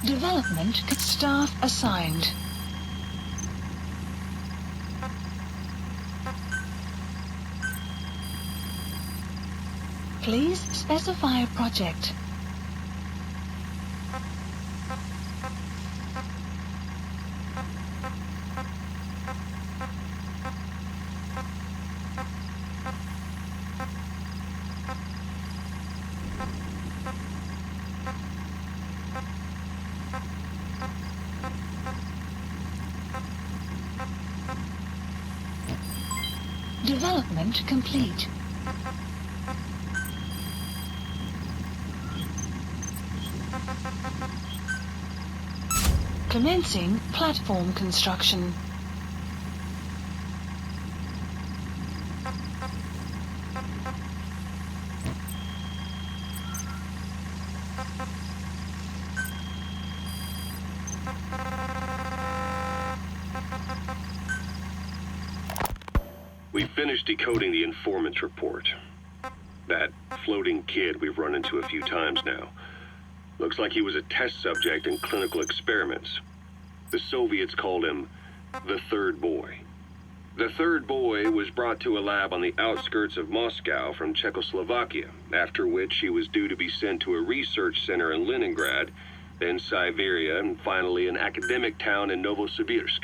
Development staff assigned. Please specify a project. Development complete. Commencing platform construction. We finished decoding the informant's report. That floating kid we've run into a few times now. Looks like he was a test subject in clinical experiments. The Soviets called him the Third Boy. The Third Boy was brought to a lab on the outskirts of Moscow from Czechoslovakia, after which he was due to be sent to a research center in Leningrad, then Siberia, and finally an academic town in Novosibirsk.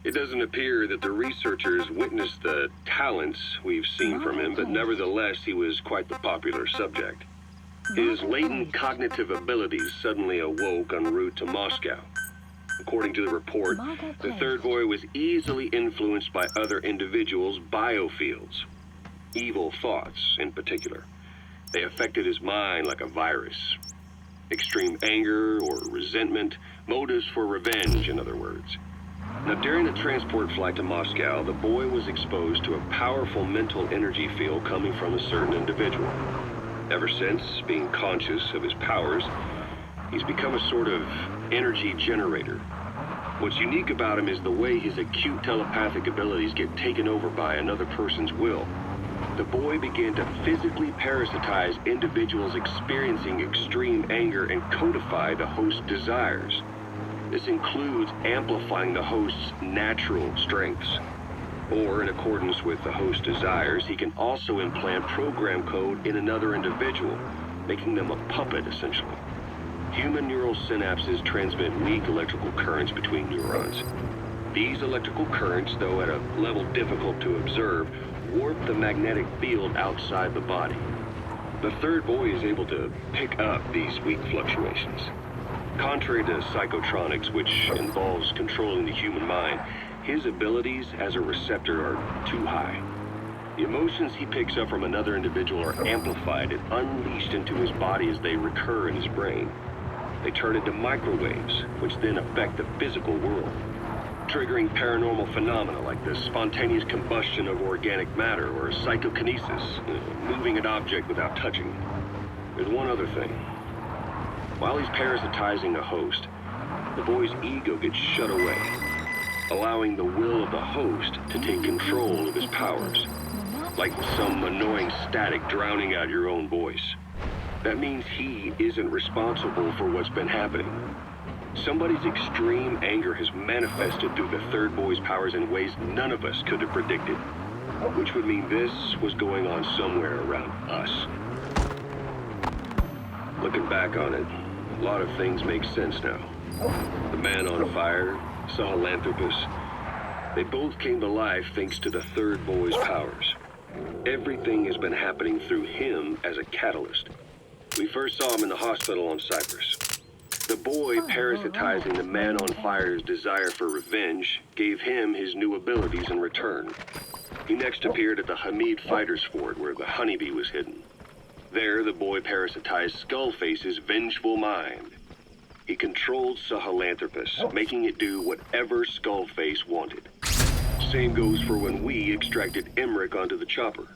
It doesn't appear that the researchers witnessed the talents we've seen from him, but nevertheless he was quite the popular subject. His latent cognitive abilities suddenly awoke en route to Moscow. According to the report, the Third Boy was easily influenced by other individuals' biofields. Evil thoughts, in particular. They affected his mind like a virus. Extreme anger or resentment, motives for revenge, in other words. Now, during the transport flight to Moscow, the boy was exposed to a powerful mental energy field coming from a certain individual. Ever since, being conscious of his powers, he's become a sort of energy generator. What's unique about him is the way his acute telepathic abilities get taken over by another person's will. The boy began to physically parasitize individuals experiencing extreme anger and codify the host's desires. This includes amplifying the host's natural strengths. Or, in accordance with the host's desires, he can also implant program code in another individual, making them a puppet, essentially. Human neural synapses transmit weak electrical currents between neurons. These electrical currents, though at a level difficult to observe, warp the magnetic field outside the body. The Third Boy is able to pick up these weak fluctuations. Contrary to psychotronics, which involves controlling the human mind, his abilities as a receptor are too high. The emotions he picks up from another individual are amplified and unleashed into his body as they recur in his brain. They turn into microwaves, which then affect the physical world, triggering paranormal phenomena like the spontaneous combustion of organic matter or psychokinesis, moving an object without touching it. There's one other thing. While he's parasitizing a host, the boy's ego gets shut away, allowing the will of the host to take control of his powers, like some annoying static drowning out your own voice. That means he isn't responsible for what's been happening. Somebody's extreme anger has manifested through the Third Boy's powers in ways none of us could have predicted, which would mean this was going on somewhere around us. Looking back on it, a lot of things make sense now. The man on fire, Sahelanthropus, they both came to life thanks to the Third Boy's powers. Everything has been happening through him as a catalyst. We first saw him in the hospital on Cyprus. The boy parasitizing the man on fire's desire for revenge gave him his new abilities in return. He next appeared at the Hamid Fighters Fort where the honeybee was hidden. There, the boy parasitized Skullface's vengeful mind. He controlled Sahelanthropus, making it do whatever Skullface wanted. Same goes for when we extracted Emmerich onto the chopper.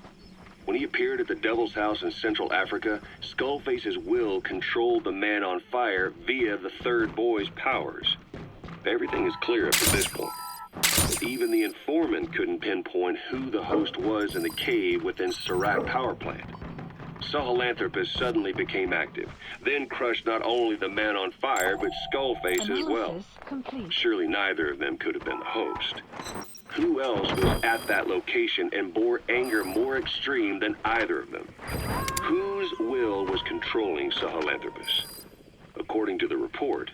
When he appeared at the Devil's House in Central Africa, Skullface's will controlled the man on fire via the Third Boy's powers. Everything is clear up to this point. But even even the informant couldn't pinpoint who the host was in the cave within Serac power plant. Sahelanthropus suddenly became active, then crushed not only the man on fire, but Skullface as well. Analysis complete. Surely neither of them could have been the host. Who else was at that location and bore anger more extreme than either of them? Whose will was controlling Sahelanthropus? According to the report,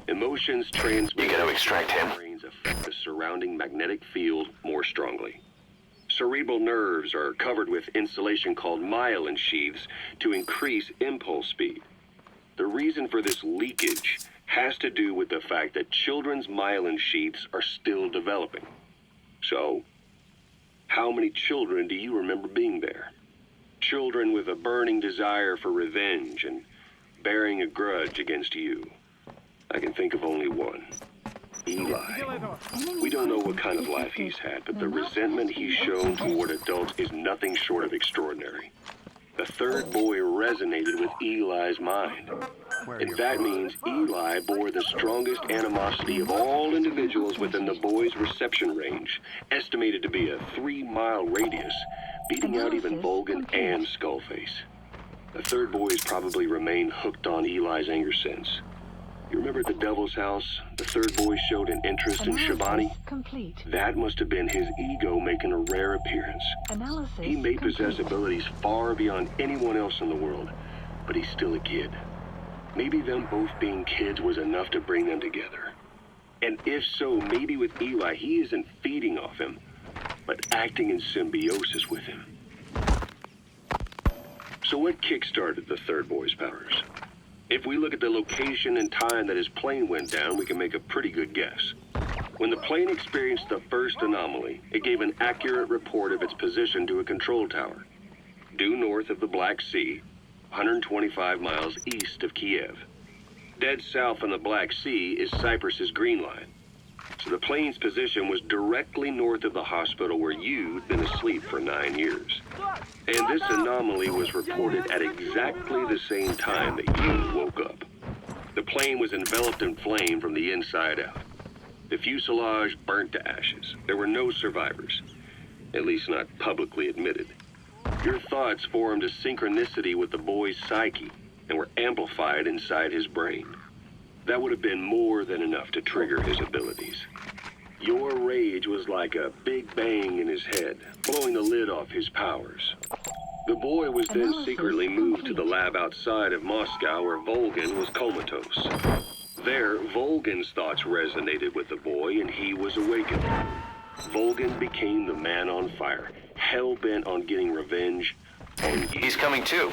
emotions transmitted You gotta extract him. brains affect the surrounding magnetic field more strongly. Cerebral nerves are covered with insulation called myelin sheaths to increase impulse speed. The reason for this leakage has to do with the fact that children's myelin sheaths are still developing. So, how many children do you remember being there? Children with a burning desire for revenge and bearing a grudge against you. I can think of only one. Eli. We don't know what kind of life he's had, but the resentment he's shown toward adults is nothing short of extraordinary. The third boy resonated with Eli's mind. And that means Eli bore the strongest animosity of all individuals within the boy's reception range, estimated to be a 3-mile radius, beating out even Volgan and Skullface. The third boy's probably remained hooked on Eli's anger since. You remember at the Devil's House, the third boy showed an interest in Shivani? Analysis complete. That must have been his ego making a rare appearance. Analysis He may possess complete. abilities far beyond anyone else in the world, but he's still a kid. Maybe them both being kids was enough to bring them together. And if so, maybe with Eli, he isn't feeding off him, but acting in symbiosis with him. So what kick-started the third boy's powers? If we look at the location and time that his plane went down, we can make a pretty good guess. When the plane experienced the first anomaly, it gave an accurate report of its position to a control tower, due north of the Black Sea, 125 miles east of Kiev. Dead south on the Black Sea is Cyprus's Green Line. So the plane's position was directly north of the hospital where you'd been asleep for 9 years. And this anomaly was reported at exactly the same time that you woke up. The plane was enveloped in flame from the inside out. The fuselage burnt to ashes. There were no survivors, at least not publicly admitted. Your thoughts formed a synchronicity with the boy's psyche and were amplified inside his brain. That would have been more than enough to trigger his abilities. Your rage was like a big bang in his head, blowing the lid off his powers. The boy was then secretly moved to the lab outside of Moscow where Volgan was comatose. There, Volgan's thoughts resonated with the boy and he was awakened. Volgan became the man on fire, hell-bent on getting revenge on you. He's coming too.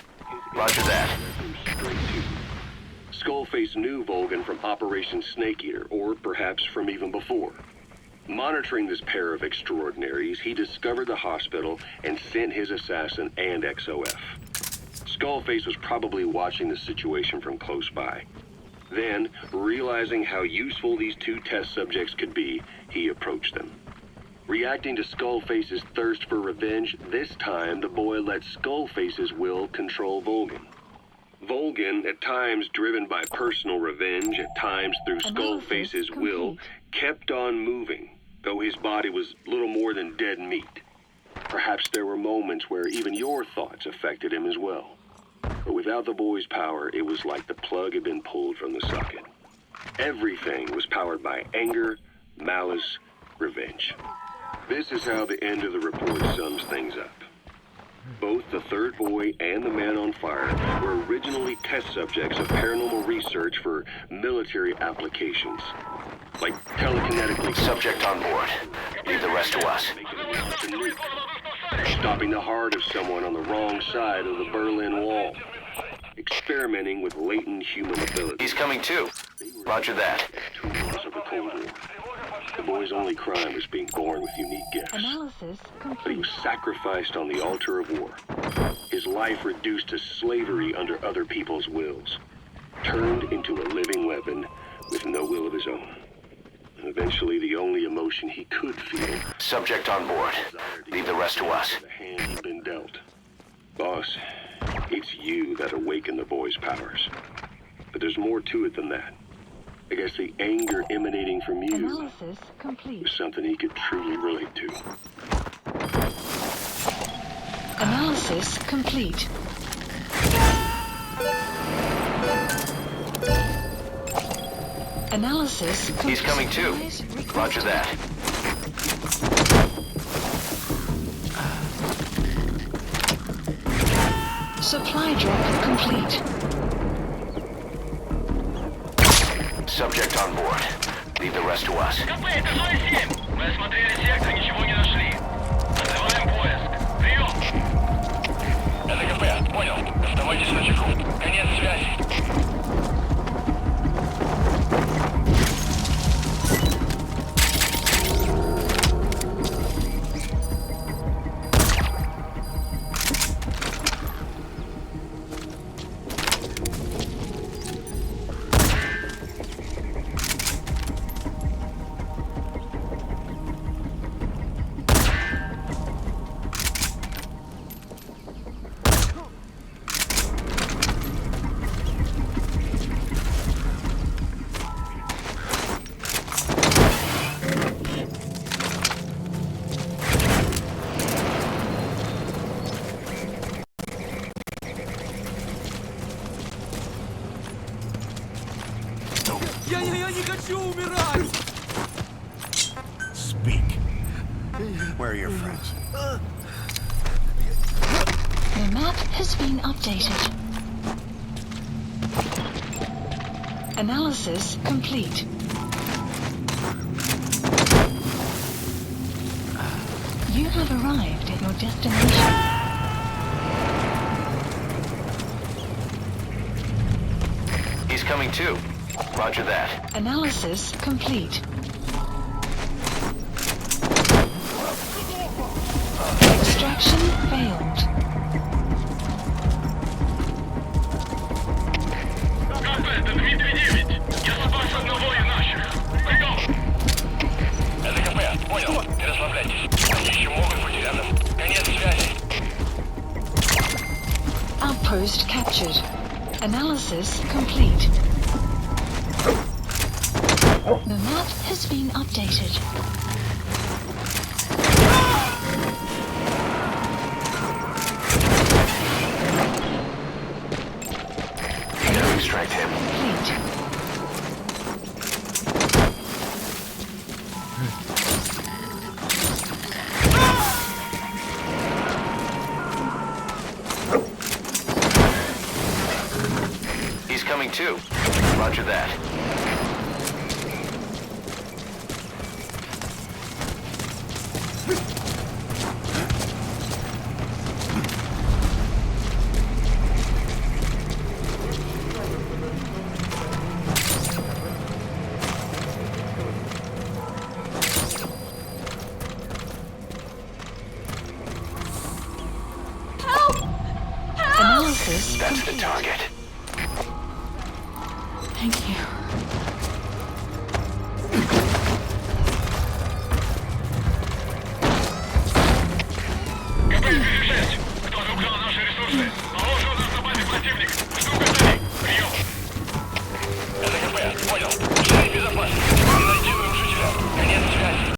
Roger that. Skullface knew Volgan from Operation Snake Eater, or perhaps from even before. Monitoring this pair of extraordinaries, he discovered the hospital and sent his assassin and XOF. Skullface was probably watching the situation from close by. Then, realizing how useful these two test subjects could be, he approached them. Reacting to Skullface's thirst for revenge, this time the boy let Skullface's will control Volgan. Volgan, at times driven by personal revenge, at times through Skullface's will, kept on moving, though his body was little more than dead meat. Perhaps there were moments where even your thoughts affected him as well. But without the boy's power, it was like the plug had been pulled from the socket. Everything was powered by anger, malice, revenge. This is how the end of the report sums things up. Both the third boy and the man on fire were originally test subjects of paranormal research for military applications, like telekinetically Subject on board. Leave the rest to us. stopping the heart of someone on the wrong side of the Berlin Wall, experimenting with latent human abilities. He's coming too. Roger that. Tools of the Cold War. The boy's only crime was being born with unique gifts. Analysis But he complete. was sacrificed on the altar of war. His life reduced to slavery under other people's wills. Turned into a living weapon with no will of his own. And eventually the only emotion he could feel, Subject on board. Leave the rest to us. the hand he'd been dealt. Boss, it's you that awakened the boy's powers. But there's more to it than that. I guess the anger emanating from you Analysis complete. is something he could truly relate to. Analysis complete. Analysis complete. He's coming too. Roger that. Supply drop complete. Subject on board. Leave the rest to us. КП, это зона 7. Мы осмотрели сектор, ничего не нашли. Открываем поиск. Прием. Это КП, понял. Оставайтесь на чеку. Конец связи. Я не хочу умирать! Speak. Where are your friends? The map has been updated. Analysis complete. You have arrived at your destination. He's coming too. Roger that. Analysis complete. Extraction failed. КП, это Дмитрий 9. Я спас одного из наших. Прием. Это КП, понял. Не расслабляйтесь. Они еще могут быть рядом. Конец связи. Outpost captured. Analysis complete. The map has been updated. You gotta extract him. Complete. He's coming too. Roger that. Analysis That's the complete. target. Thank you.